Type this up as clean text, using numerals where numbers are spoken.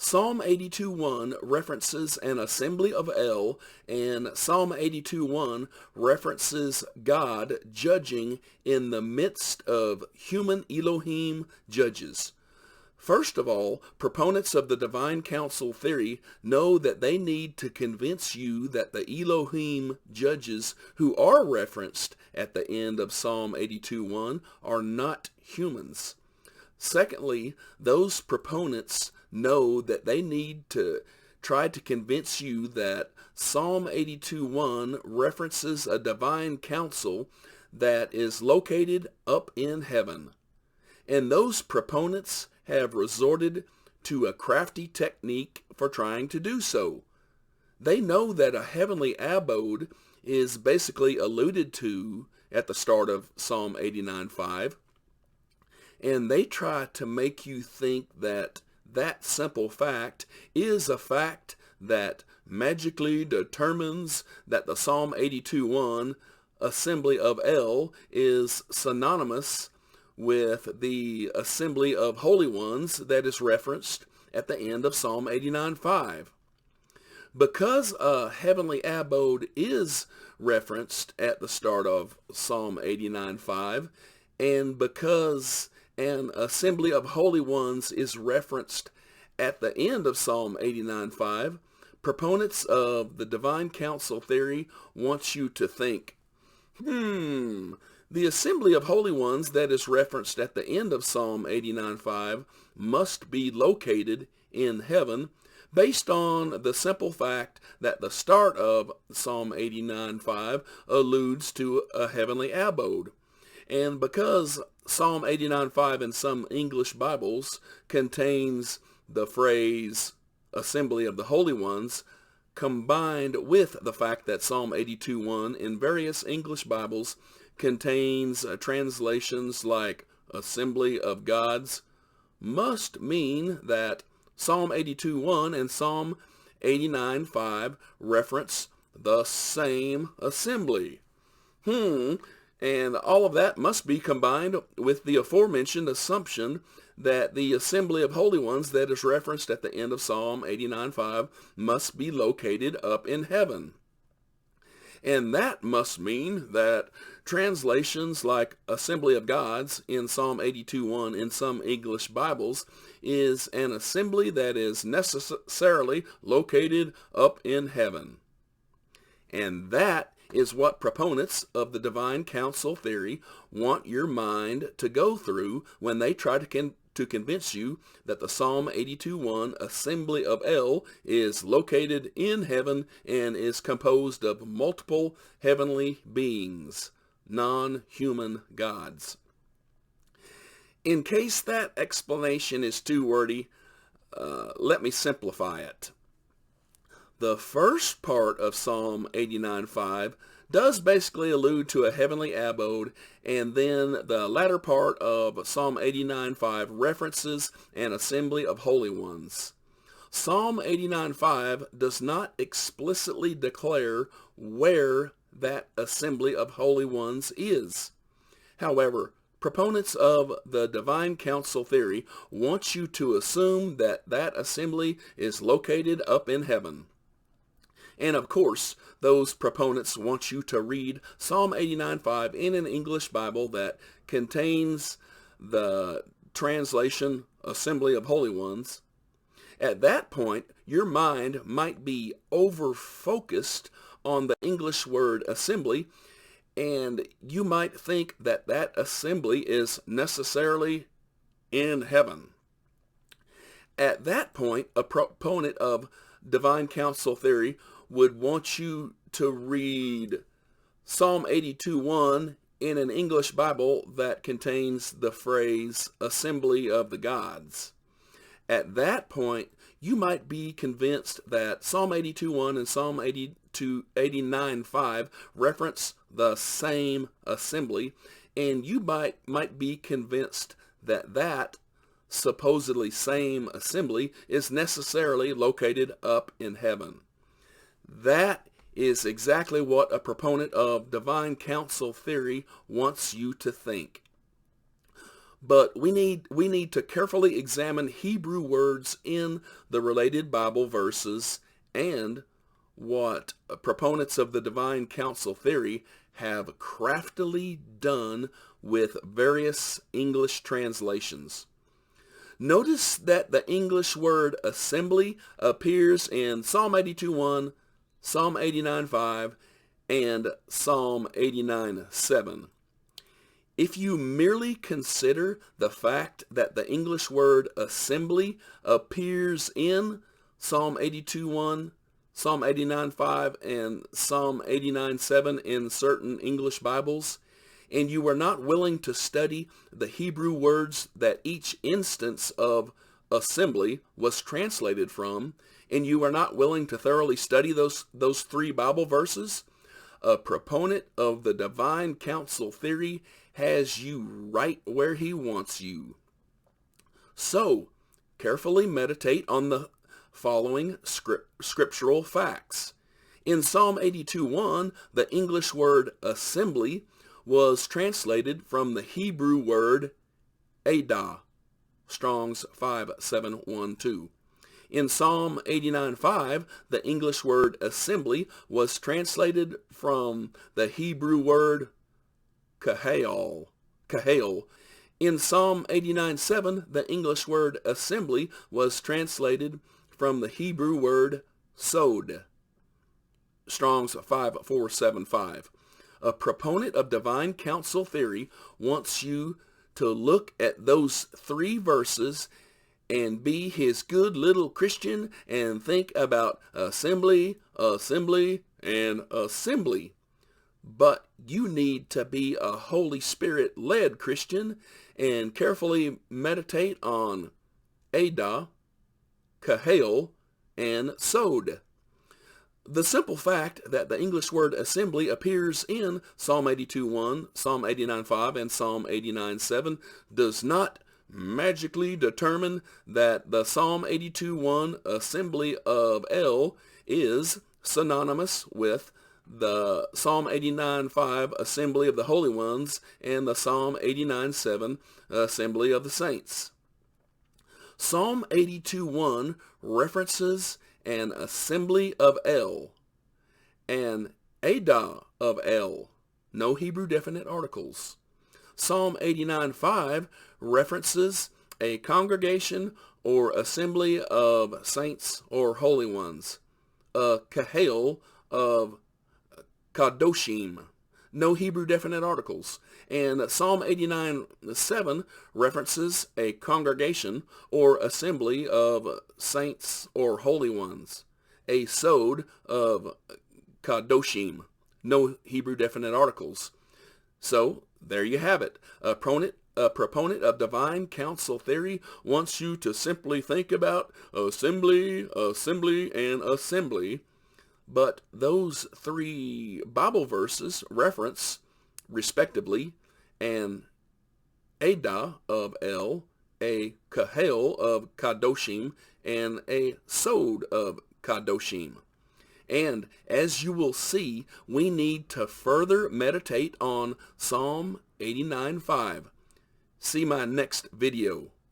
Psalm 82:1 references an assembly of El, and Psalm 82:1 references God judging in the midst of human Elohim judges. First of all, proponents of the divine council theory know that they need to convince you that the Elohim judges who are referenced at the end of Psalm 82:1 are not humans. Secondly, those proponents know that they need to try to convince you that Psalm 82:1 references a divine council that is located up in heaven. And those proponents have resorted to a crafty technique for trying to do so. They know that a heavenly abode is basically alluded to at the start of Psalm 89:5. And they try to make you think that that simple fact is a fact that magically determines that the Psalm 82:1 assembly of El is synonymous with the assembly of holy ones that is referenced at the end of Psalm 89:5. Because a heavenly abode is referenced at the start of Psalm 89:5, and because an assembly of holy ones is referenced at the end of Psalm 89:5, proponents of the divine council theory want you to think, the assembly of holy ones that is referenced at the end of Psalm 89:5 must be located in heaven, based on the simple fact that the start of Psalm 89:5 alludes to a heavenly abode. And because Psalm 89:5 in some English Bibles contains the phrase assembly of the holy ones, combined with the fact that Psalm 82:1 in various English Bibles contains translations like assembly of gods, must mean that Psalm 82:1 and Psalm 89:5 reference the same assembly. And all of that must be combined with the aforementioned assumption that the assembly of holy ones that is referenced at the end of Psalm 89:5 must be located up in heaven. And that must mean that translations like assembly of gods in Psalm 82:1 in some English Bibles is an assembly that is necessarily located up in heaven. And that is what proponents of the divine council theory want your mind to go through when they try to convince you that the Psalm 82:1 assembly of El is located in heaven and is composed of multiple heavenly beings, non-human gods. In case that explanation is too wordy, let me simplify it. The first part of Psalm 89:5 does basically allude to a heavenly abode, and then the latter part of Psalm 89:5 references an assembly of holy ones. Psalm 89:5 does not explicitly declare where that assembly of holy ones is. However, proponents of the divine council theory want you to assume that that assembly is located up in heaven. And of course, those proponents want you to read Psalm 89:5 in an English Bible that contains the translation assembly of holy ones. At that point, your mind might be over-focused on the English word assembly, and you might think that that assembly is necessarily in heaven. At that point, a proponent of divine council theory would want you to read Psalm 82:1 in an English Bible that contains the phrase assembly of the gods. At that point, you might be convinced that Psalm 82:1 and Psalm 89:5 reference the same assembly, and you might be convinced that that supposedly same assembly is necessarily located up in heaven. That is exactly what a proponent of divine council theory wants you to think. But we need to carefully examine Hebrew words in the related Bible verses and what proponents of the divine counsel theory have craftily done with various English translations. Notice that the English word assembly appears in Psalm 82:1, Psalm 89:5, and Psalm 89:7. If you merely consider the fact that the English word assembly appears in Psalm 82:1, Psalm 89:5, and Psalm 89:7 in certain English Bibles, and you are not willing to study the Hebrew words that each instance of assembly was translated from, and you are not willing to thoroughly study those three Bible verses, a proponent of the divine counsel theory has you right where he wants you. So, carefully meditate on the following scriptural facts. In Psalm 82:1, the English word assembly was translated from the Hebrew word adah, Strong's 5712. In Psalm 89:5, the English word assembly was translated from the Hebrew word kahal. In Psalm 89:7, the English word assembly was translated from the Hebrew word sod, Strong's 5475. A proponent of divine counsel theory wants you to look at those three verses and be his good little Christian and think about assembly, assembly, and assembly. But you need to be a Holy Spirit-led Christian and carefully meditate on adah, kahal, and sod. The simple fact that the English word assembly appears in Psalm 82:1, Psalm 89:5, and Psalm 89:7 does not magically determine that the Psalm 82:1 assembly of El is synonymous with the Psalm 89:5 assembly of the holy ones and the Psalm 89:7 assembly of the saints. Psalm 82:1 references an assembly of El, an adah of El, no Hebrew definite articles. Psalm 89:5 references a congregation or assembly of saints or holy ones, a kahal of kadoshim, no Hebrew definite articles. And Psalm 89:7 references a congregation or assembly of saints or holy ones, a sod of kadoshim, no Hebrew definite articles. So there you have it. A proponent of divine counsel theory wants you to simply think about assembly, assembly, and assembly. But those three Bible verses reference, respectively, an adah of El, a kahal of kadoshim, and a sod of kadoshim. And as you will see, we need to further meditate on Psalm 89:5. See my next video.